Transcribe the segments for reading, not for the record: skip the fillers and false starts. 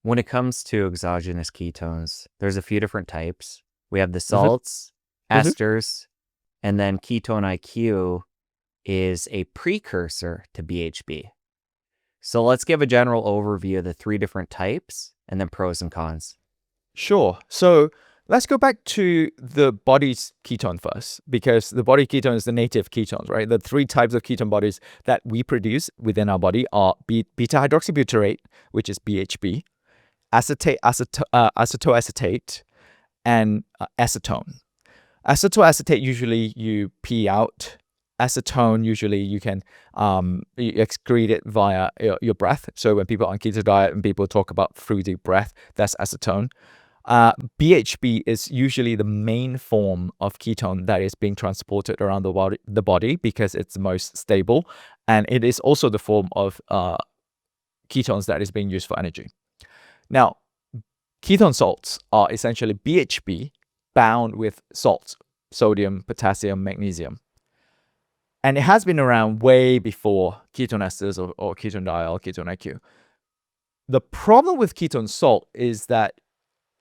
When it comes to exogenous ketones, there's a few different types. We have the Mhm. salts, Mhm. esters, and then ketone-iq is a precursor to BHB. So let's give a general overview of the three different types and then pros and cons. Sure. So let's go back to the body's ketone first, because the body ketone is the native ketones, right? The three types of ketone bodies that we produce within our body are beta-hydroxybutyrate, which is BHB, acetoacetate, and acetone. Acetoacetate, usually you pee out. Acetone, usually you can you excrete it via your breath. So when people are on keto diet and people talk about fruity breath, that's acetone. BHB is usually the main form of ketone that is being transported around the body because it's the most stable, and it is also the form of ketones that is being used for energy. Now, ketone salts are essentially BHB bound with salts, sodium, potassium, magnesium. And it has been around way before ketone esters or ketone-diol, ketone-iq. The problem with ketone salt is that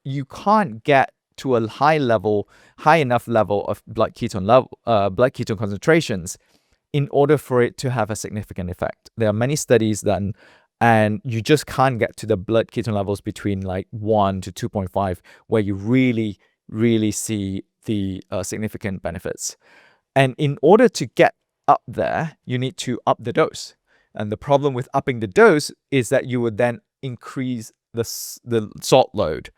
you can't get to a high enough level of blood ketone concentrations in order for it to have a significant effect. There are many studies done, and you just can't get to the blood ketone levels between like 1 to 2.5, where you really, really see the significant benefits. And in order to get up there, you need to up the dose. And the problem with upping the dose is that you would then increase the salt load.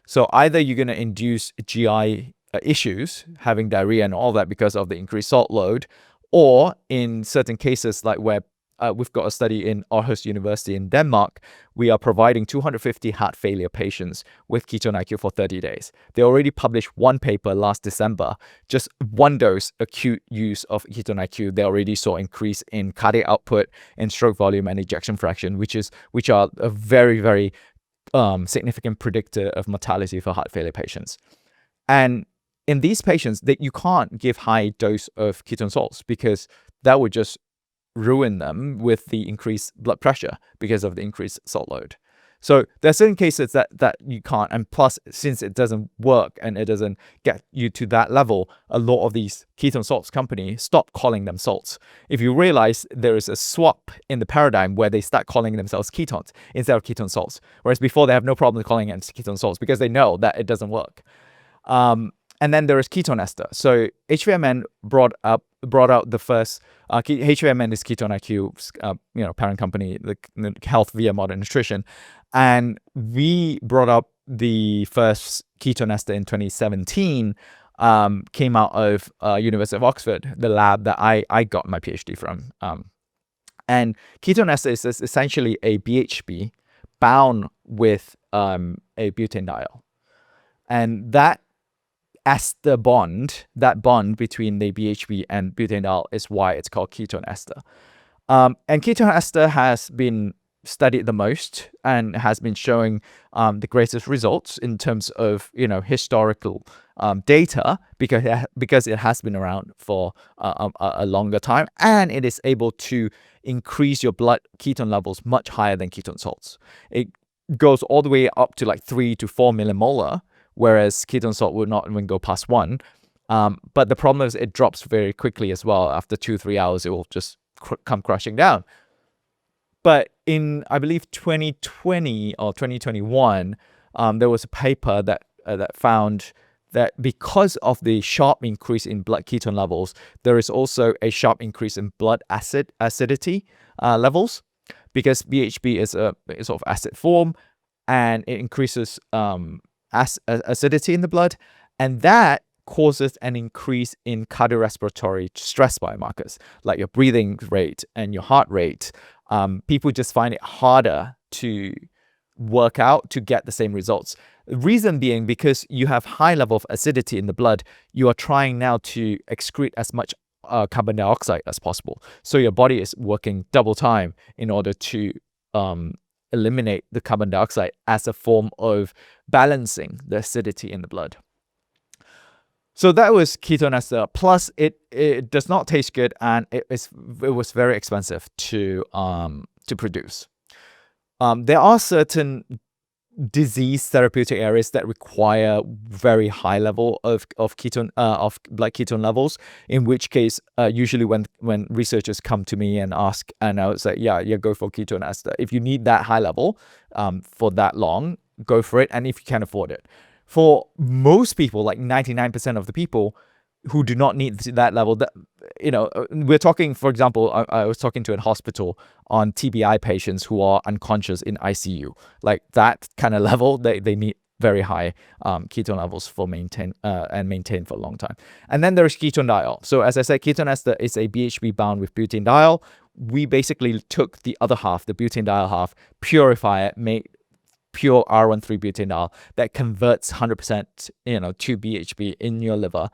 So either you're going to induce GI issues, having diarrhea and all that because of the increased salt load, or in certain cases, like where we've got a study in Aarhus University in Denmark, we are providing 250 heart failure patients with ketone-iq for 30 days. They already published one paper last December, just one dose acute use of ketone-iq. They already saw increase in cardiac output and stroke volume and ejection fraction, which are a very, very significant predictor of mortality for heart failure patients. And in these patients, that you can't give high dose of ketone salts because that would just ruin them with the increased blood pressure because of the increased salt load. So there are certain cases that you can't, and plus, since it doesn't work and it doesn't get you to that level, a lot of these ketone salts companies stop calling them salts. If you realize there is a swap in the paradigm where they start calling themselves ketones instead of ketone salts, whereas before they have no problem calling it ketone salts because they know that it doesn't work. And then there is ketone ester. So HVMN brought out the first HVMN is ketone-iq's parent company, the health via modern nutrition, and we brought up the first ketone ester in 2017. Came out of University of Oxford, the lab that I got my PhD from. And ketone ester is essentially a BHB bound with a butanediol, and that ester bond, that bond between the BHB and butanediol, is why it's called ketone ester. And ketone ester has been studied the most and has been showing the greatest results in terms of historical data because it has been around for a longer time, and it is able to increase your blood ketone levels much higher than ketone salts. It goes all the way up to like 3 to 4 millimolar, whereas ketone salt would not even go past 1. But the problem is it drops very quickly as well. After 2-3 hours, it will just come crashing down. But in, I believe, 2020 or 2021, there was a paper that found that because of the sharp increase in blood ketone levels, there is also a sharp increase in blood acidity levels, because BHB is a sort of acid form, and it increases acidity in the blood, and that causes an increase in cardiorespiratory stress biomarkers like your breathing rate and your heart rate. People just find it harder to work out to get the same results. The reason being because you have high level of acidity in the blood, you are trying now to excrete as much carbon dioxide as possible. So your body is working double time in order to eliminate the carbon dioxide as a form of balancing the acidity in the blood. So that was ketone ester. Plus, it does not taste good, and it was very expensive to produce. There are certain disease therapeutic areas that require very high level of ketone of blood ketone levels, in which case usually when researchers come to me and ask, and I would say yeah, go for ketone ester. If you need that high level for that long, go for it, and if you can afford it. For most people, like 99% of the people who do not need that level, that, you know, we're talking, for example, I was talking to a hospital on TBI patients who are unconscious in ICU. Like that kind of level, they need very high ketone levels for maintain for a long time. And then there's ketonediol. So as I said, ketone ester is a BHB bound with butanediol. We basically took the other half, the butanediol half, purify it, make pure R13-butanediol that converts 100%, to BHB in your liver.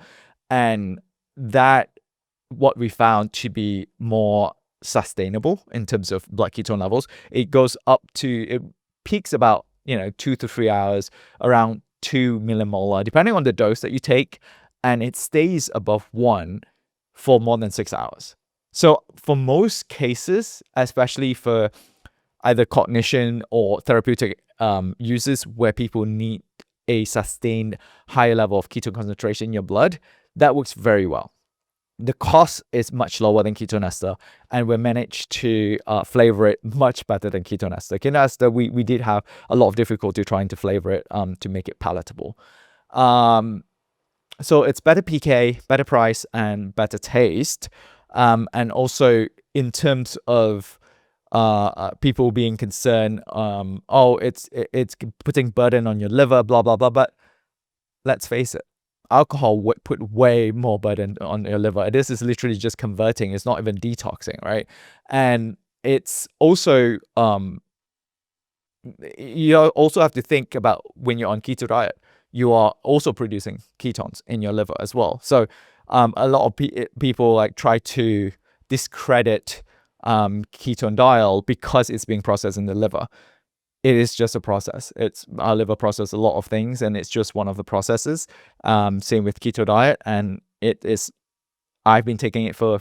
And that what we found to be more sustainable in terms of blood ketone levels. It peaks about 2 to 3 hours, around 2 millimolar, depending on the dose that you take, and it stays above 1 for more than 6 hours. So for most cases, especially for either cognition or therapeutic uses where people need a sustained higher level of ketone concentration in your blood, that works very well. The cost is much lower than ketone ester, and we managed to flavor it much better than ketone ester. Ketone ester, we did have a lot of difficulty trying to flavor it to make it palatable. So it's better PK, better price, and better taste. And also in terms of people being concerned, it's putting burden on your liver, blah, blah, blah. But let's face it, alcohol would put way more burden on your liver. This is literally just converting. It's not even detoxing, right? And it's also, you also have to think about when you're on keto diet, you are also producing ketones in your liver as well. So a lot of people like try to discredit ketonediol because it's being processed in the liver. It is just a process. Our liver processes a lot of things, and it's just one of the processes. Same with keto diet, and I've been taking it for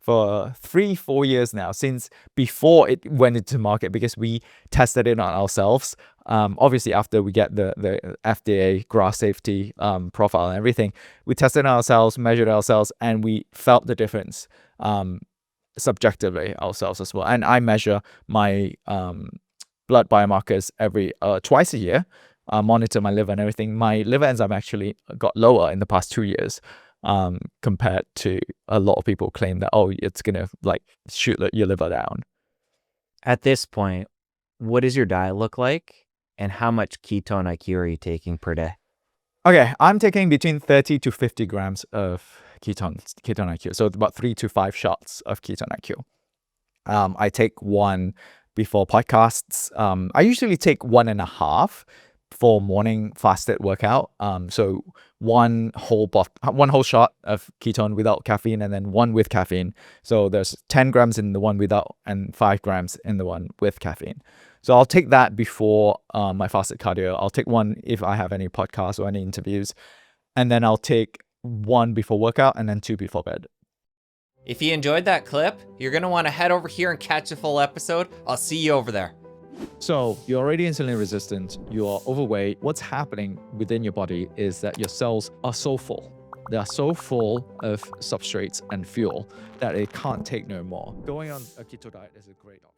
3-4 years now, since before it went into market, because we tested it on ourselves. Obviously, after we get the FDA GRAS safety profile and everything, we tested it on ourselves, measured ourselves, and we felt the difference subjectively ourselves as well. And I measure my blood biomarkers twice a year, monitor my liver and everything. My liver enzyme actually got lower in the past 2 years, compared to a lot of people claim that, it's gonna like shoot your liver down. At this point, what does your diet look like, and how much ketone-iq are you taking per day? Okay, I'm taking between 30 to 50 grams of ketone-iq, so about 3 to 5 shots of ketone-iq. I take one before podcasts. I usually take 1.5 for morning fasted workout. So one whole shot of ketone without caffeine, and then one with caffeine. So there's 10 grams in the one without and 5 grams in the one with caffeine. So I'll take that before my fasted cardio. I'll take one if I have any podcasts or any interviews, and then I'll take one before workout and then 2 before bed. If you enjoyed that clip, you're going to want to head over here and catch the full episode. I'll see you over there. So you're already insulin resistant, you're overweight. What's happening within your body is that your cells are so full. They are so full of substrates and fuel that it can't take no more. Going on a keto diet is a great option.